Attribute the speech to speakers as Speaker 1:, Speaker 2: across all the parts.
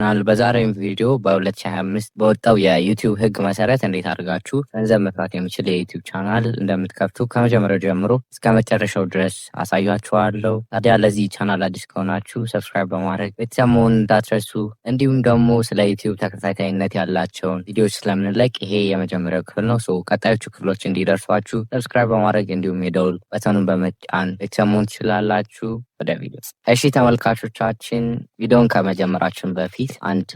Speaker 1: ቻናል በዛሬው ቪዲዮ በ2025 በወጣው የዩቲዩብ ህግ መሰረት እንዴት አድርጋችሁ ገንዘብ መስራት የሚችል የዩቲዩብ ቻናል እንደምትከፍቱ ከመጀመሪያው ጀምሮ እስከ መጨረሻው ድረስ አሳያችኋለሁ። ታዲያ ለዚህ ቻናል አዲስ ከሆናችሁ ሰብስክራይብ በማድረግ ቤተሰብ መሆን እንዳትረሱ። እንዲሁም ደግሞ ስለ ዩቲዩብ ተከታታይነት ያላቸውን ቪዲዮዎች ስለምንለቅ ይሄ የመጀመሪያው ክፍል ነው። ቀጣዮቹ ክፍሎች እንዲደርሷችሁ ሰብስክራይብ በማድረግ እንዲሁም የደውል በተኑን በመጫን ቤተሰብ መሆን ትችላላችሁ። ወደ ቪዲዮ። እሺ ተመልካቾቻችን ቪዲዮን ከመጀመራችን በፊት አንድ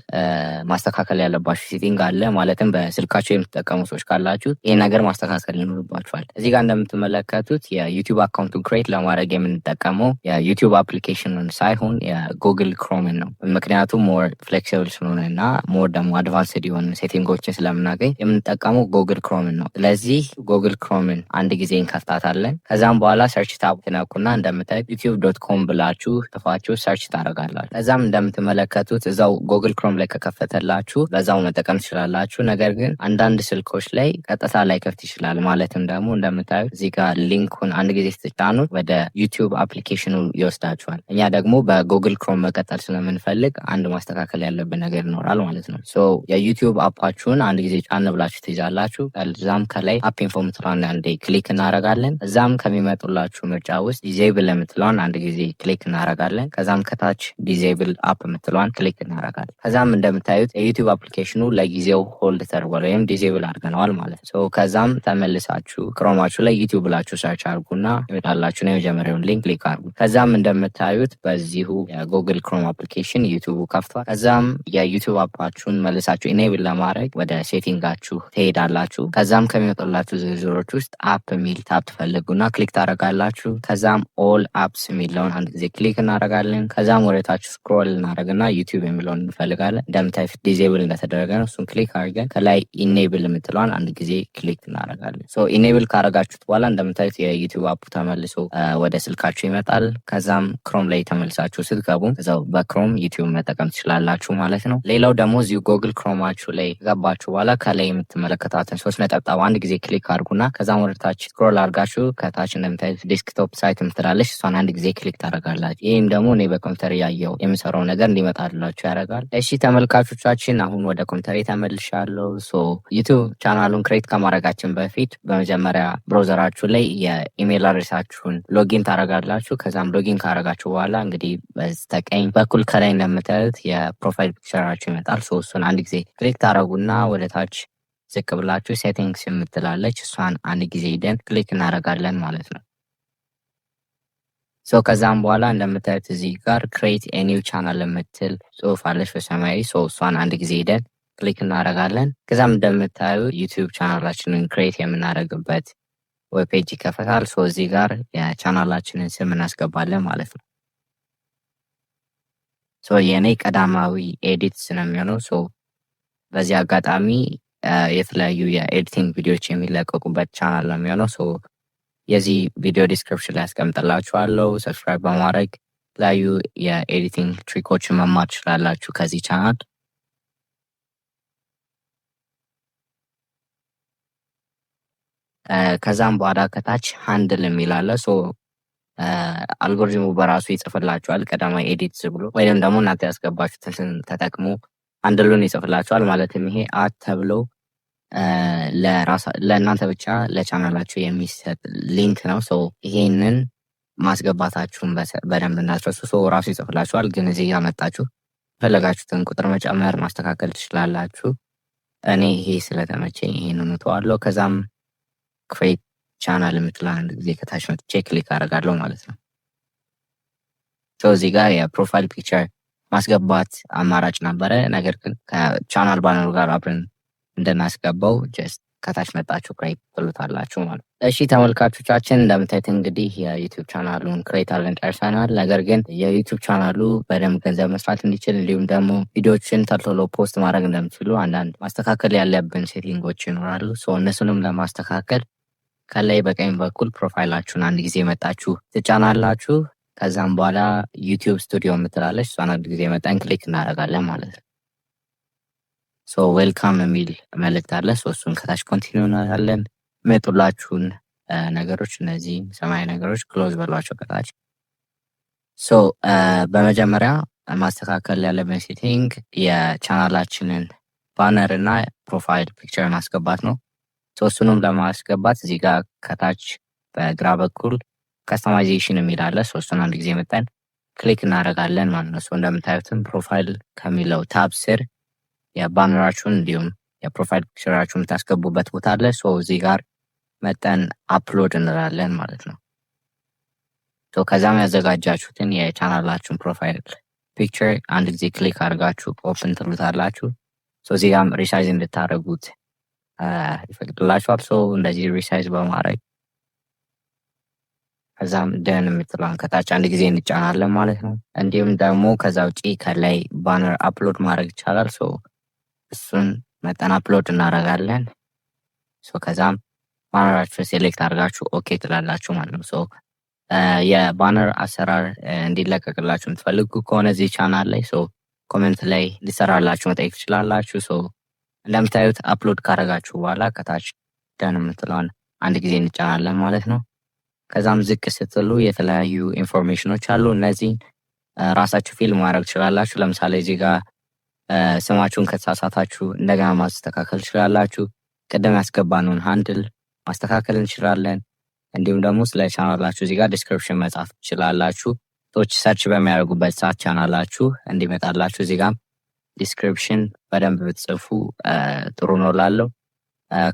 Speaker 1: ማስተካከል ያለባችሁ ሴቲንግ አለ። ማለትም በስልካችሁ የምትጠቀሙ ሰዎች ካላችሁ ይሄ ነገር ማስተካከል ይኖርባችኋል። እዚህ ጋር እንደምትመለከቱት የዩቲዩብ አካውንቱን ክሬት ለማድረግ የምንጠቀመው የዩቲዩብ አፕሊኬሽንን ሳይሆን የጉግል ክሮምን ነው። ምክንያቱም ሞር ፍሌክሲብል ስለሆነ እና ሞር ደግሞ አድቫንስድ የሆኑ ሴቲንጎችን ስለምናገኝ የምንጠቀመው ጉግል ክሮምን ነው። ስለዚህ ጉግል ክሮምን አንድ ጊዜ እንከፍታታለን። ከዛም በኋላ ሰርች ታብ ትነኩና እንደምታዩት youtube.com ብላችሁ ጥፋችሁ ሰርች ታደርጋላችሁ። ከዛም እንደምትመለከቱት እዛው ጉግል ክሮም ላይ ከከፈተላችሁ በዛው መጠቀም ትችላላችሁ። ነገር ግን አንዳንድ ስልኮች ላይ ቀጥታ ላይ ከፍት ይችላል። ማለትም ደግሞ እንደምታዩት እዚህ ጋር ሊንኩን አንድ ጊዜ ስትጫኑት ወደ ዩቲዩብ አፕሊኬሽኑ ይወስዳችኋል። እኛ ደግሞ በጉግል ክሮም መቀጠል ስለምንፈልግ አንድ ማስተካከል ያለብን ነገር ይኖራል ማለት ነው። የዩቲዩብ አፓችሁን አንድ ጊዜ ጫን ብላችሁ ትይዛላችሁ። ከዛም ከላይ አፕ ኢንፎ ምትለዋን አንዴ ክሊክ እናደርጋለን። እዛም ከሚመጡላችሁ ምርጫ ውስጥ ዲዜብል የምትለዋን አንድ ጊዜ ክሊክ እናደርጋለን። ከዛም ከታች ዲዜብል አፕ የምትለዋን ክሊክ እናደርጋለን። ከዛም እንደምታዩት የዩቲዩብ አፕሊኬሽኑ ለጊዜው ሆልድ ተደርጓል ወይም ዲዜብል አድርገነዋል ማለት ነው። ከዛም ተመልሳችሁ ክሮማችሁ ላይ ዩቲዩብ ብላችሁ ሰርች አድርጉና ይመጣላችሁ ነው የመጀመሪያውን ሊንክ ክሊክ አድርጉ። ከዛም እንደምታዩት በዚሁ የጉግል ክሮም አፕሊኬሽን ዩቲዩቡ ከፍቷል። ከዛም የዩቲዩብ አፓችሁን መልሳችሁ ኢኔብል ለማድረግ ወደ ሴቲንጋችሁ ትሄዳላችሁ። ከዛም ከሚመጡላችሁ ዝርዝሮች ውስጥ አፕ የሚል ታብ ትፈልጉና ክሊክ ታደርጋላችሁ። ከዛም ኦል አፕስ የሚለውን አንድ ጊዜ ክሊክ እናደርጋለን። ከዛም ወደታች ስክሮል እናደርግና ዩቲዩብ የሚለውን እንፈልጋለን። እንደምታዩት ዲዜብል እንደተደረገ ነው። እሱን ክሊክ አድርገን ከላይ ኢኔብል የምትለዋን አንድ ጊዜ ክሊክ እናደርጋለን። ኢኔብል ካደረጋችሁት በኋላ እንደምታዩት የዩቲዩብ አፑ ተመልሶ ወደ ስልካችሁ ይመጣል። ከዛም ክሮም ላይ ተመልሳችሁ ስትገቡ እዛው በክሮም ዩቲዩብ መጠቀም ትችላላችሁ ማለት ነው። ሌላው ደግሞ እዚሁ ጉግል ክሮማችሁ ላይ ገባችሁ በኋላ ከላይ የምትመለከታትን 3 ነጠብጣብ አንድ ጊዜ ክሊክ አድርጉና ከዛም ወደታች ስክሮል አድርጋችሁ ከታች እንደምታዩት ዴስክቶፕ ሳይት የምትላለች እሷን አንድ ጊዜ ክሊክ ታደርጋላችሁ። ይህም ደግሞ እኔ በኮምፒውተር ያየው የምሰራው ነገር እንዲመጣላችሁ ያደርጋል። እሺ ተመልካቾቻችን አሁን ወደ ኮምፒውተር ተመልሻለሁ። ዩቲዩብ ቻናሉን ክሬት ከማድረጋችን በፊት በመጀመሪያ ብራውዘራችሁ ላይ የኢሜል አድሬሳችሁን ሎጊን ታደርጋላችሁ። ከዛም ሎጊን ካደረጋችሁ በኋላ እንግዲህ በስተቀኝ በኩል ከላይ እንደምታዩት የፕሮፋይል ፒክቸራችሁ ይመጣል። እሱን አንድ ጊዜ ክሊክ ታደርጉና ወደ ታች ዝቅ ብላችሁ ሴቲንግስ የምትላለች እሷን አንድ ጊዜ ሂደን ክሊክ እናደርጋለን ማለት ነው። ከዛም በኋላ እንደምታዩት እዚህ ጋር ክሬት ኤ ኒው ቻናል የምትል ጽሁፍ አለች በሰማያዊ። እሷን አንድ ጊዜ ሂደን ክሊክ እናደርጋለን። ከዛም እንደምታዩ ዩቲዩብ ቻናላችንን ክሬት የምናደርግበት ዌብ ፔጅ ይከፈታል። እዚህ ጋር የቻናላችንን ስም እናስገባለን ማለት ነው። የኔ ቀዳማዊ ኤዲትስ ነው የሚሆነው። በዚህ አጋጣሚ የተለያዩ የኤዲቲንግ ቪዲዮዎች የሚለቀቁበት ቻናል ነው የሚሆነው። የዚህ ቪዲዮ ዲስክሪፕሽን ላይ ያስቀምጥላችኋለሁ። ሰብስክራይብ በማድረግ የተለያዩ የኤዲቲንግ ትሪኮችን መማር ትችላላችሁ ከዚህ ቻናል። ከዛም በኋላ ከታች ሃንድል የሚላለ አልጎሪዝሙ በራሱ ይጽፍላችኋል ቀዳማዊ ኤዲትስ ብሎ ወይም ደግሞ እናንተ ያስገባችሁትን ተጠቅሞ ሃንድሉን ይጽፍላችኋል። ማለትም ይሄ አት ተብሎ ለእናንተ ብቻ ለቻናላችሁ የሚሰጥ ሊንክ ነው። ይሄንን ማስገባታችሁን በደንብ እንዳትረሱ። ራሱ ይጽፍላችኋል። ግን እዚህ ያመጣችሁ ፈለጋችሁትን ቁጥር መጨመር ማስተካከል ትችላላችሁ። እኔ ይሄ ስለተመቸኝ ይሄንን እተዋለሁ። ከዛም ክሬት ቻናል የምትለው አንድ ጊዜ ከታች መጥቼ ክሊክ አደርጋለሁ ማለት ነው። እዚህ ጋር የፕሮፋይል ፒክቸር ማስገባት አማራጭ ነበረ። ነገር ግን ከቻናል ባነሩ ጋር አብረን እንደናስገባው ጀስት ከታች መጣችሁ ክሬት ትሉታላችሁ ማለት ነው። እሺ ተመልካቾቻችን እንደምታዩት እንግዲህ የዩቲዩብ ቻናሉን ክሬት አድርገን ጨርሰናል። ነገር ግን የዩቲዩብ ቻናሉ በደንብ ገንዘብ መስራት እንዲችል እንዲሁም ደግሞ ቪዲዮዎችን ቶሎ ፖስት ማድረግ እንደምትችሉ አንዳንድ ማስተካከል ያለብን ሴቲንጎች ይኖራሉ። እነሱንም ለማስተካከል ከላይ በቀኝ በኩል ፕሮፋይላችሁን አንድ ጊዜ መጣችሁ ትጫናላችሁ። ከዛም በኋላ ዩቲዩብ ስቱዲዮ የምትላለች እሷን አንድ ጊዜ መጣን ክሊክ እናደርጋለን ማለት ነው። ዌልካም የሚል መልእክት አለ። እሱን ከታች ኮንቲኒው እናደርጋለን። መጡላችሁን ነገሮች እነዚህ ሰማያዊ ነገሮች ክሎዝ በሏቸው ከታች። በመጀመሪያ ማስተካከል ያለብን ሴቲንግ የቻናላችንን ባነር እና ፕሮፋይል ፒክቸር ማስገባት ነው። እሱንም ለማስገባት እዚህ ጋር ከታች በግራ በኩል ከስተማይዜሽን የሚል አለ። እሱን አንድ ጊዜ መጠን ክሊክ እናደርጋለን ማለት ነው። እንደምታዩትም ፕሮፋይል ከሚለው ታብ ስር የባነራችሁን እንዲሁም የፕሮፋይል ፒክቸራችሁን የምታስገቡበት ቦታ አለ። እዚህ ጋር መጠን አፕሎድ እንላለን ማለት ነው። ከዛም ያዘጋጃችሁትን የቻናላችሁን ፕሮፋይል ፒክቸር አንድ ጊዜ ክሊክ አድርጋችሁ ኦፕን ትሉታላችሁ። እዚህ ጋርም ሪሳይዝ እንድታደርጉት ይፈቅድላችኋል። እንደዚህ ሪሳይዝ በማድረግ ከዛም ደን የምትለውን ከታች አንድ ጊዜ እንጫናለን ማለት ነው። እንዲሁም ደግሞ ከዛ ውጪ ከላይ ባነር አፕሎድ ማድረግ ይቻላል። እሱን መጠን አፕሎድ እናደርጋለን። ከዛም ባነራችሁ ሴሌክት አድርጋችሁ ኦኬ ትላላችሁ ማለት ነው። የባነር አሰራር እንዲለቀቅላችሁ የምትፈልጉ ከሆነ እዚህ ቻናል ላይ ኮሜንት ላይ ሊሰራላችሁ መጠየቅ ትችላላችሁ። እንደምታዩት አፕሎድ ካደረጋችሁ በኋላ ከታች ደን የምትለውን አንድ ጊዜ እንጫናለን ማለት ነው። ከዛም ዝቅ ስትሉ የተለያዩ ኢንፎርሜሽኖች አሉ። እነዚህን ራሳችሁ ፊልም ማድረግ ትችላላችሁ። ለምሳሌ እዚህ ጋር ስማችሁን ከተሳሳታችሁ እንደገና ማስተካከል ትችላላችሁ። ቅድም ያስገባነውን ሃንድል ማስተካከል እንችላለን። እንዲሁም ደግሞ ስለ ቻናላችሁ እዚህ ጋር ዲስክሪፕሽን መጻፍ ትችላላችሁ። ሰዎች ሰርች በሚያደርጉበት ሰዓት ቻናላችሁ እንዲመጣላችሁ እዚህ ጋር ዲስክሪፕሽን በደንብ ብትጽፉ ጥሩ ነው ላለው።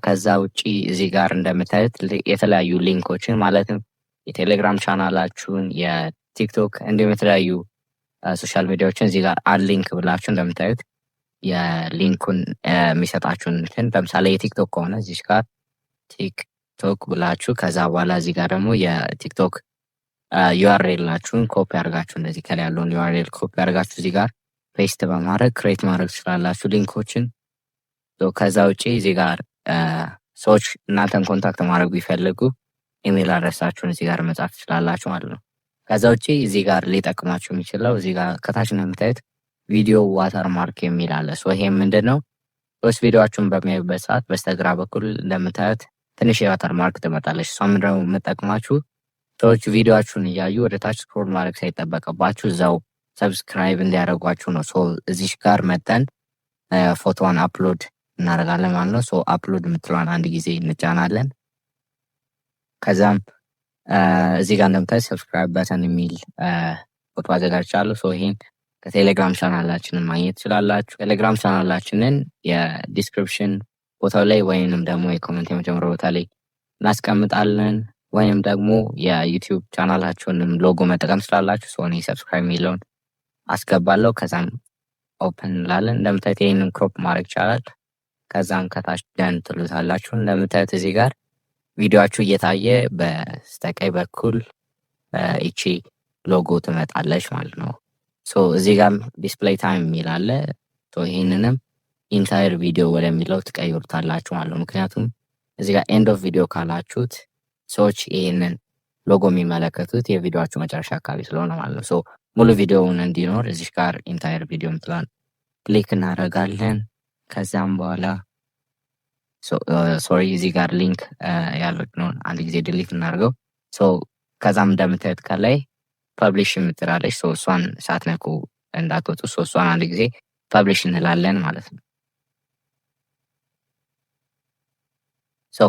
Speaker 1: ከዛ ውጪ እዚህ ጋር እንደምታዩት የተለያዩ ሊንኮችን ማለትም የቴሌግራም ቻናላችሁን፣ የቲክቶክ እንዲሁም የተለያዩ ሶሻል ሚዲያዎችን እዚህ ጋር አድ ሊንክ ብላችሁ እንደምታዩት የሊንኩን የሚሰጣችሁን ለምሳሌ የቲክቶክ ከሆነ እዚህ ጋር ቲክቶክ ብላችሁ ከዛ በኋላ እዚህ ጋር ደግሞ የቲክቶክ ዩአርኤል ናችሁን ኮፒ አድርጋችሁ እንደዚህ ከላይ ያለውን ዩአርኤል ኮፒ አድርጋችሁ እዚህ ጋር ፔስት በማድረግ ክሬት ማድረግ ትችላላችሁ ሊንኮችን። ከዛ ውጪ እዚህ ጋር ሰዎች እናንተን ኮንታክት ማድረግ ቢፈልጉ ኢሜል አድረሳችሁን እዚህ ጋር መጻፍ ትችላላችሁ ማለት ነው። ከዛ ውጪ እዚህ ጋር ሊጠቅማችሁ የሚችለው እዚህ ጋር ከታች ነው የምታዩት ቪዲዮ ዋተር ማርክ የሚል አለ። ይሄም ምንድን ነው? ቪዲዮችሁን በሚያዩበት ሰዓት በስተግራ በኩል እንደምታዩት ትንሽ የዋተር ማርክ ትመጣለች። እሷ ምንድነው የምጠቅማችሁ? ሰዎች ቪዲዮችሁን እያዩ ወደ ታች ስክሮል ማድረግ ሳይጠበቅባችሁ እዛው ሰብስክራይብ እንዲያደርጓችሁ ነው። እዚህ ጋር መጠን ፎቶዋን አፕሎድ እናደርጋለን ማለት ነው። አፕሎድ የምትለዋን አንድ ጊዜ እንጫናለን። ከዛም እዚህ ጋር እንደምታይ ሰብስክራይብ በተን የሚል ፎቶ አዘጋጅቻለሁ። ይሄን ከቴሌግራም ቻናላችንን ማግኘት ትችላላችሁ። ቴሌግራም ቻናላችንን የዲስክሪፕሽን ቦታው ላይ ወይንም ደግሞ የኮሜንት የመጀመሪያ ቦታ ላይ እናስቀምጣለን። ወይም ደግሞ የዩቲዩብ ቻናላችሁንም ሎጎ መጠቀም ትችላላችሁ። እኔ ሰብስክራይብ የሚለውን አስገባለሁ። ከዛም ኦፕን እንላለን። እንደምታዩት ይህንን ክሮፕ ማድረግ ይቻላል። ከዛም ከታች ደን ትሉታላችሁ። እንደምታዩት እዚህ ጋር ቪዲዮችሁ እየታየ በስተቀኝ በኩል ይቺ ሎጎ ትመጣለች ማለት ነው። እዚህ ጋር ዲስፕሌይ ታይም የሚል አለ። ይህንንም ኢንታየር ቪዲዮ ወደሚለው ትቀይሩታላችሁ ማለት ነው። ምክንያቱም እዚህ ጋር ኤንድ ኦፍ ቪዲዮ ካላችሁት ሰዎች ይህንን ሎጎ የሚመለከቱት የቪዲዮችሁ መጨረሻ አካባቢ ስለሆነ ማለት ነው። ሙሉ ቪዲዮውን እንዲኖር እዚህ ጋር ኢንታየር ቪዲዮ ምትላል ክሊክ እናደርጋለን። ከዛም በኋላ ሶሪ እዚህ ጋር ሊንክ ያለው ነው አንድ ጊዜ ድሊት እናደርገው። ከዛም እንደምታዩት ከላይ ፐብሊሽ የምትላለች እሷን ሳትነኩ እንዳትወጡ። እሷን አንድ ጊዜ ፐብሊሽ እንላለን ማለት ነው።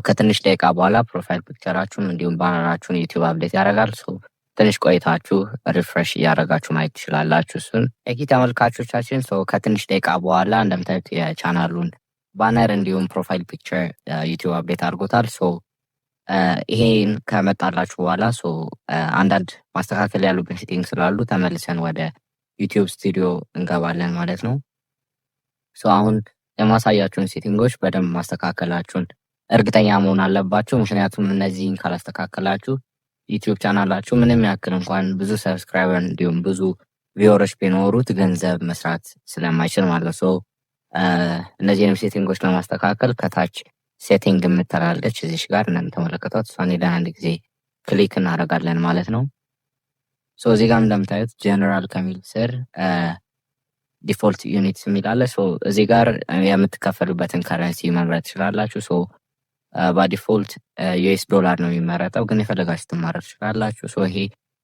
Speaker 1: ከትንሽ ደቂቃ በኋላ ፕሮፋይል ፒክቸራችሁን እንዲሁም ባነራችሁን ዩቲዩብ አፕዴት ያደርጋል። ትንሽ ቆይታችሁ ሪፍሬሽ እያደረጋችሁ ማየት ትችላላችሁ። እሱን ተመልካቾቻችን ከትንሽ ደቂቃ በኋላ እንደምታዩት የቻናሉን ባነር እንዲሁም ፕሮፋይል ፒክቸር ዩቲዩብ አፕዴት አድርጎታል። ይሄን ከመጣላችሁ በኋላ አንዳንድ ማስተካከል ያሉብን ሴቲንግ ስላሉ ተመልሰን ወደ ዩቲዩብ ስቱዲዮ እንገባለን ማለት ነው። አሁን የማሳያችሁን ሴቲንጎች በደንብ ማስተካከላችሁን እርግጠኛ መሆን አለባችሁ። ምክንያቱም እነዚህን ካላስተካከላችሁ ዩቲዩብ ቻናላችሁ ምንም ያክል እንኳን ብዙ ሰብስክራይበር እንዲሁም ብዙ ቪወሮች ቢኖሩት ገንዘብ መስራት ስለማይችል ማለት ነው። እነዚህንም ሴቲንጎች ለማስተካከል ከታች ሴቲንግ የምትላለች እዚሽ ጋር እንደምትመለከቷት እሷን ሄደን አንድ ጊዜ ክሊክ እናደርጋለን ማለት ነው። እዚህ ጋር እንደምታዩት ጀነራል ከሚል ስር ዲፎልት ዩኒትስ የሚላለ እዚህ ጋር የምትከፈሉበትን ከረንሲ መምረጥ ትችላላችሁ። በዲፎልት ዩኤስ ዶላር ነው የሚመረጠው፣ ግን የፈለጋችሁ ትማረጥ ትችላላችሁ። ይሄ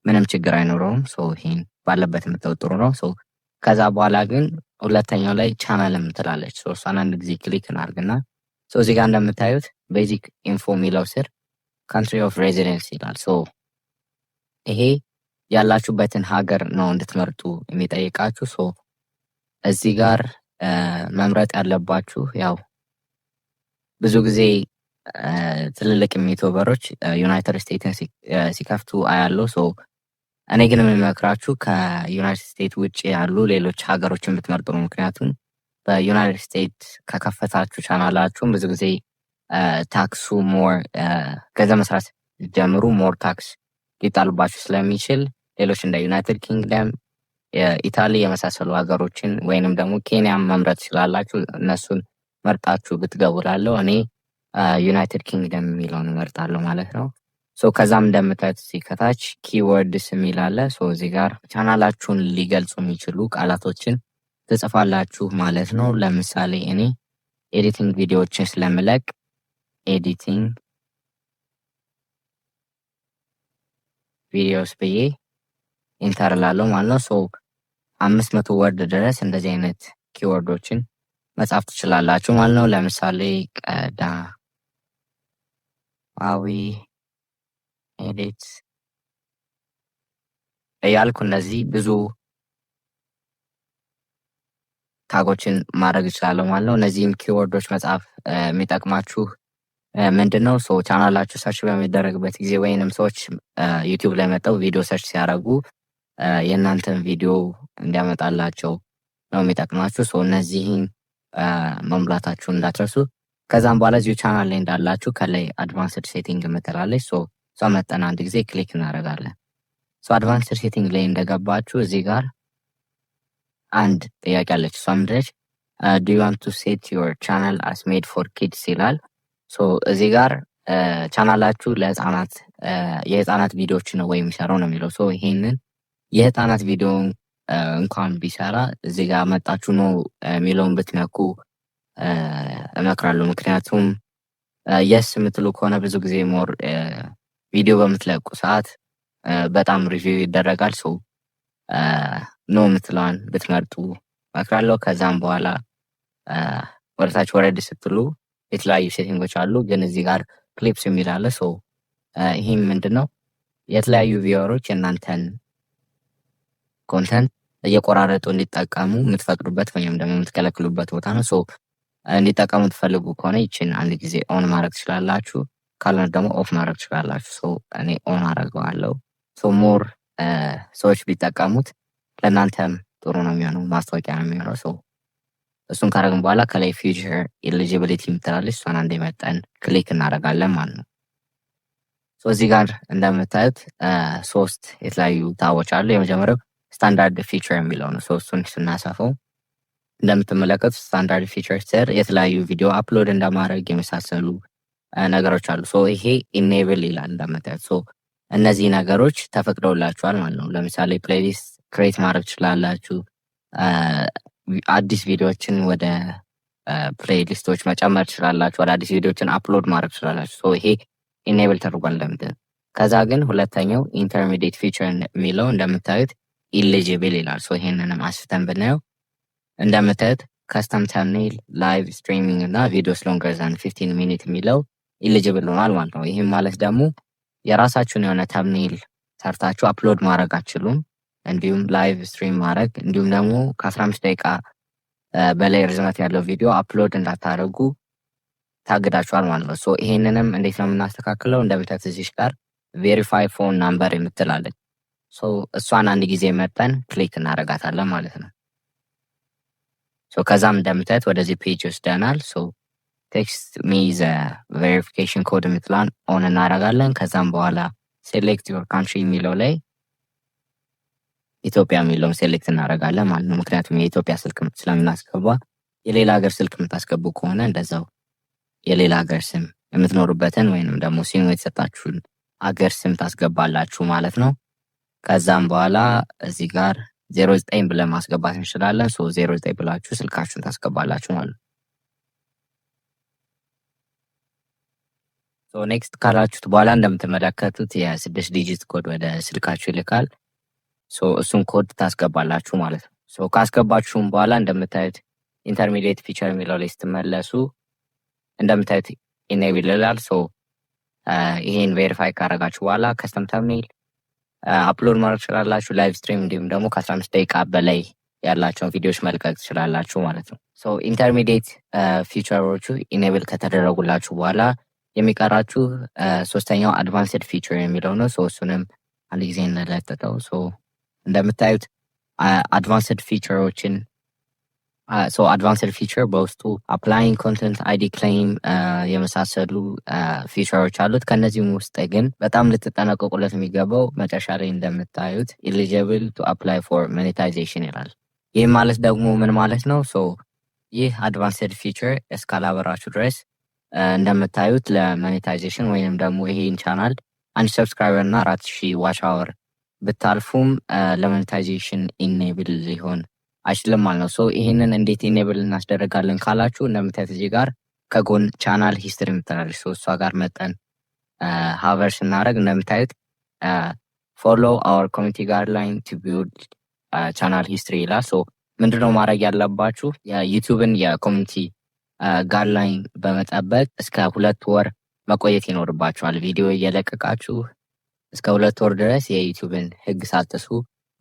Speaker 1: ምንም ችግር አይኖረውም። ይሄን ባለበት የምታወጥ ጥሩ ነው። ከዛ በኋላ ግን ሁለተኛው ላይ ቻናል የምትላለች እሷን አንድ ጊዜ ክሊክ እናርግና እዚህ ጋር እንደምታዩት ቤዚክ ኢንፎ የሚለው ስር ካንትሪ ኦፍ ሬዚደንስ ይላል። ይሄ ያላችሁበትን ሀገር ነው እንድትመርጡ የሚጠይቃችሁ። እዚህ ጋር መምረጥ ያለባችሁ ያው ብዙ ጊዜ ትልልቅ ዩቲዩበሮች ዩናይትድ ስቴትስን ሲከፍቱ አያለው። እኔ ግን የምመክራችሁ ከዩናይትድ ስቴትስ ውጭ ያሉ ሌሎች ሀገሮችን ብትመርጡ ነው። ምክንያቱም በዩናይትድ ስቴትስ ከከፈታችሁ ቻናላችሁን ብዙ ጊዜ ታክሱ ሞር ገንዘብ መስራት ጀምሩ ሞር ታክስ ሊጣልባችሁ ስለሚችል ሌሎች እንደ ዩናይትድ ኪንግደም፣ ኢታሊ የመሳሰሉ ሀገሮችን ወይንም ደግሞ ኬንያን መምረጥ ትችላላችሁ። እነሱን መርጣችሁ ብትገቡ ላለው እኔ ዩናይትድ ኪንግደም የሚለውን እመርጣለሁ ማለት ነው። ከዛም እንደምታዩት እዚህ ከታች ኪወርድስ የሚል አለ። እዚህ ጋር ቻናላችሁን ሊገልጹ የሚችሉ ቃላቶችን ትጽፋላችሁ ማለት ነው። ለምሳሌ እኔ ኤዲቲንግ ቪዲዮዎችን ስለምለቅ ኤዲቲንግ ቪዲዮስ ብዬ ኢንተር ላለው ማለት ነው። 500 ወርድ ድረስ እንደዚህ አይነት ኪወርዶችን መጻፍ ትችላላችሁ ማለት ነው። ለምሳሌ ቀዳማዊ ኤዲት እያልኩ እነዚህ ብዙ ታጎችን ማድረግ ይችላለሁ ማለት ነው። እነዚህም ኪወርዶች መጻፍ የሚጠቅማችሁ ምንድን ነው? ቻናላችሁ ሰርች በሚደረግበት ጊዜ ወይንም ሰዎች ዩቲዩብ ላይ መጠው ቪዲዮ ሰርች ሲያደርጉ የእናንተን ቪዲዮ እንዲያመጣላቸው ነው የሚጠቅማችሁ። እነዚህን መሙላታችሁ እንዳትረሱ። ከዛም በኋላ እዚሁ ቻናል ላይ እንዳላችሁ ከላይ አድቫንስድ ሴቲንግ የምትላለች እሷ መጠን አንድ ጊዜ ክሊክ እናደርጋለን። አድቫንስድ ሴቲንግ ላይ እንደገባችሁ እዚህ ጋር አንድ ጥያቄ አለች። እሷ ምንድነች? ዱ ዩ ዋንት ቱ ሴት ዩር ቻናል አስ ሜድ ፎር ኪድስ ይላል። እዚህ ጋር ቻናላችሁ ለህፃናት የህፃናት ቪዲዮዎች ነው ወይ የሚሰራው ነው የሚለው። ይሄንን የህፃናት ቪዲዮ እንኳን ቢሰራ እዚህ ጋር መጣችሁ ነው የሚለውን ብትነኩ እመክራለሁ። ምክንያቱም የስ የምትሉ ከሆነ ብዙ ጊዜ ሞር ቪዲዮ በምትለቁ ሰዓት በጣም ሪቪው ይደረጋል። ኖ የምትለዋን ብትመርጡ እመክራለሁ። ከዛም በኋላ ወደታች ወረድ ስትሉ የተለያዩ ሴቲንጎች አሉ። ግን እዚህ ጋር ክሊፕስ የሚል አለ። ይህም ምንድን ነው? የተለያዩ ቪወሮች የእናንተን ኮንተንት እየቆራረጡ እንዲጠቀሙ የምትፈቅዱበት ወይም ደግሞ የምትከለክሉበት ቦታ ነው። እንዲጠቀሙ ትፈልጉ ከሆነ ይችን አንድ ጊዜ ኦን ማድረግ ትችላላችሁ። ካልሆነ ደግሞ ኦፍ ማድረግ ትችላላችሁ። እኔ ኦን አደርገዋለሁ። ሞር ሰዎች ቢጠቀሙት ለእናንተም ጥሩ ነው የሚሆነው፣ ማስታወቂያ ነው የሚሆነው። እሱን ካደረግን በኋላ ከላይ ፊውቸር ኤሊጂቢሊቲ የምትላለች እሷን አንዴ መጠን ክሊክ እናደርጋለን ማለት ነው። እዚህ ጋር እንደምታዩት 3 የተለያዩ ታቦች አሉ። የመጀመሪያው ስታንዳርድ ፊቸር የሚለው ነው። እሱን ስናሰፈው እንደምትመለከቱት ስታንዳርድ ፊቸር ስር የተለያዩ ቪዲዮ አፕሎድ እንደማድረግ የመሳሰሉ ነገሮች አሉ። ይሄ ኢኔብል ይላል እንደምታዩት። እነዚህ ነገሮች ተፈቅደውላችኋል ማለት ነው። ለምሳሌ ፕሌሊስት ክሬት ማድረግ ትችላላችሁ። አዲስ ቪዲዮዎችን ወደ ፕሌሊስቶች መጨመር ትችላላችሁ። ወደ አዲስ ቪዲዮዎችን አፕሎድ ማድረግ ትችላላችሁ። ይሄ ኢኔብል ተደርጓል እንደምታዩት። ከዛ ግን ሁለተኛው ኢንተርሚዲየት ፊቸር የሚለው እንደምታዩት ኢሊጂብል ይላል። ይሄንንም አስፍተን ብናየው እንደምታዩት ከስተም ተምኔል፣ ላይቭ ስትሪሚንግ እና ቪዲዮስ ሎንገር ዛን 15 ሚኒት የሚለው ኢሊጂብል ሆኗል ማለት ነው። ይህም ማለት ደግሞ የራሳችሁን የሆነ ተምኔል ሰርታችሁ አፕሎድ ማድረግ አትችሉም። እንዲሁም ላይቭ ስትሪም ማድረግ እንዲሁም ደግሞ ከ15 ደቂቃ በላይ ርዝመት ያለው ቪዲዮ አፕሎድ እንዳታደርጉ ታግዳችኋል ማለት ነው። ይሄንንም እንዴት ነው የምናስተካክለው? እንደምታዩት እዚህ ጋር ቬሪፋይ ፎን ናምበር የምትላለች እሷን አንድ ጊዜ መጠን ክሊክ እናደርጋታለን ማለት ነው። ከዛም እንደምታዩት ወደዚህ ፔጅ ወስደናል። ቴክስት ሚ ዘ ቬሪፊኬሽን ኮድ የምትለዋን ኦን እናደርጋለን። ከዛም በኋላ ሴሌክት ዮር ካንትሪ የሚለው ላይ ኢትዮጵያ የሚለውን ሴሌክት እናደርጋለን ማለት ነው። ምክንያቱም የኢትዮጵያ ስልክ ስለምናስገባ የሌላ ሀገር ስልክ የምታስገቡ ከሆነ እንደዛው የሌላ ሀገር ስም የምትኖሩበትን ወይንም ደግሞ ሲሙ የተሰጣችሁን ሀገር ስም ታስገባላችሁ ማለት ነው። ከዛም በኋላ እዚህ ጋር 09 ብለን ማስገባት እንችላለን። 09 ብላችሁ ስልካችሁን ታስገባላችሁ ማለት ነው። ኔክስት ካላችሁት በኋላ እንደምትመለከቱት የ6 ዲጂት ኮድ ወደ ስልካችሁ ይልካል። እሱን ኮድ ታስገባላችሁ ማለት ነው። ካስገባችሁም በኋላ እንደምታዩት ኢንተርሚዲየት ፊቸር የሚለው ላይ ስትመለሱ እንደምታዩት ኢኔብል ይላል። ይሄን ቬሪፋይ ካረጋችሁ በኋላ ከስተም ተምኔል አፕሎድ ማድረግ ትችላላችሁ። ላይቭ ስትሪም እንዲሁም ደግሞ ከ15 ደቂቃ በላይ ያላቸውን ቪዲዮዎች መልቀቅ ትችላላችሁ ማለት ነው። ኢንተርሚዲየት ፊቸሮቹ ኢኔብል ከተደረጉላችሁ በኋላ የሚቀራችሁ ሶስተኛው አድቫንስድ ፊቸር የሚለው ነው። እሱንም አንድ ጊዜ እንለጥጠው። እንደምታዩት አድቫንስድ ፊቸሮችን አድቫንስድ ፊቸር በውስጡ አፕላይንግ ኮንተንት አይዲ ክሌም የመሳሰሉ ፊቸሮች አሉት። ከነዚህም ውስጥ ግን በጣም ልትጠነቀቁለት የሚገባው መጨረሻ ላይ እንደምታዩት ኤሊጂብል ቱ አፕላይ ፎር ሞኔታይዜሽን ይላል። ይህ ማለት ደግሞ ምን ማለት ነው? ይህ አድቫንስድ ፊቸር እስካላበራችሁ ድረስ እንደምታዩት ለሞኔታይዜሽን ወይንም ደግሞ ይሄን ቻናል 1 ሰብስክራይበር እና 4000 ዋች አወር ብታልፉም ለሞኔታይዜሽን ኢኔብል ሊሆን አይችልም ማለት ነው። ይህንን እንዴት ኢኔብል እናስደረጋለን ካላችሁ እንደምታዩት እዚህ ጋር ከጎን ቻናል ሂስትሪ የምትላለች እሷ ጋር መጠን ሀቨር ስናደርግ እንደምታዩት ፎሎ አወር ኮሚኒቲ ጋይድላይን ቱ ቢልድ ቻናል ሂስትሪ ይላል። ምንድነው ማድረግ ያለባችሁ? የዩቲዩብን የኮሚኒቲ ጋይድላይን በመጠበቅ እስከ 2 ወር መቆየት ይኖርባችኋል። ቪዲዮ እየለቀቃችሁ እስከ 2 ወር ድረስ የዩቲዩብን ህግ ሳትጥሱ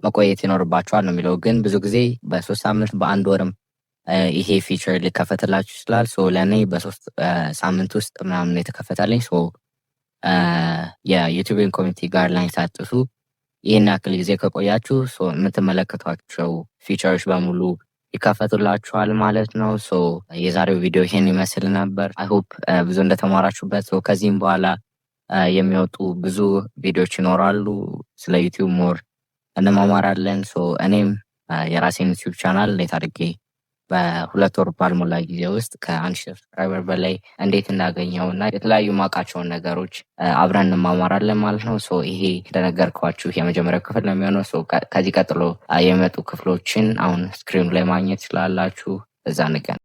Speaker 1: መቆየት ይኖርባችኋል ነው የሚለው። ግን ብዙ ጊዜ በ3 ሳምንት በ1 ወርም ይሄ ፊቸር ሊከፈትላችሁ ይችላል። ለእኔ በ3 ሳምንት ውስጥ ምናምን የተከፈተልኝ። የዩቲዩብን ኮሚኒቲ ጋይድላይን ሳትጥሱ ይህን ያክል ጊዜ ከቆያችሁ የምትመለከቷቸው ፊቸሮች በሙሉ ይከፈቱላችኋል ማለት ነው። የዛሬው ቪዲዮ ይሄን ይመስል ነበር። አይ ሆፕ ብዙ እንደተማራችሁበት። ከዚህም በኋላ የሚወጡ ብዙ ቪዲዮዎች ይኖራሉ። ስለ ዩቲዩብ ሞር እንማማራለን። እኔም የራሴን ዩቲዩብ ቻናል እንዴት አድርጌ በ2 ወር ባልሞላ ጊዜ ውስጥ ከ1000 ሰብስክራይበር በላይ እንዴት እንዳገኘው እና የተለያዩ ማውቃቸውን ነገሮች አብረን እንማማራለን ማለት ነው። ይሄ እንደነገርኳችሁ የመጀመሪያው ክፍል ነው የሚሆነው። ከዚህ ቀጥሎ የሚመጡ ክፍሎችን አሁን ስክሪኑ ላይ ማግኘት ትችላላችሁ። እዛ እንገናኝ።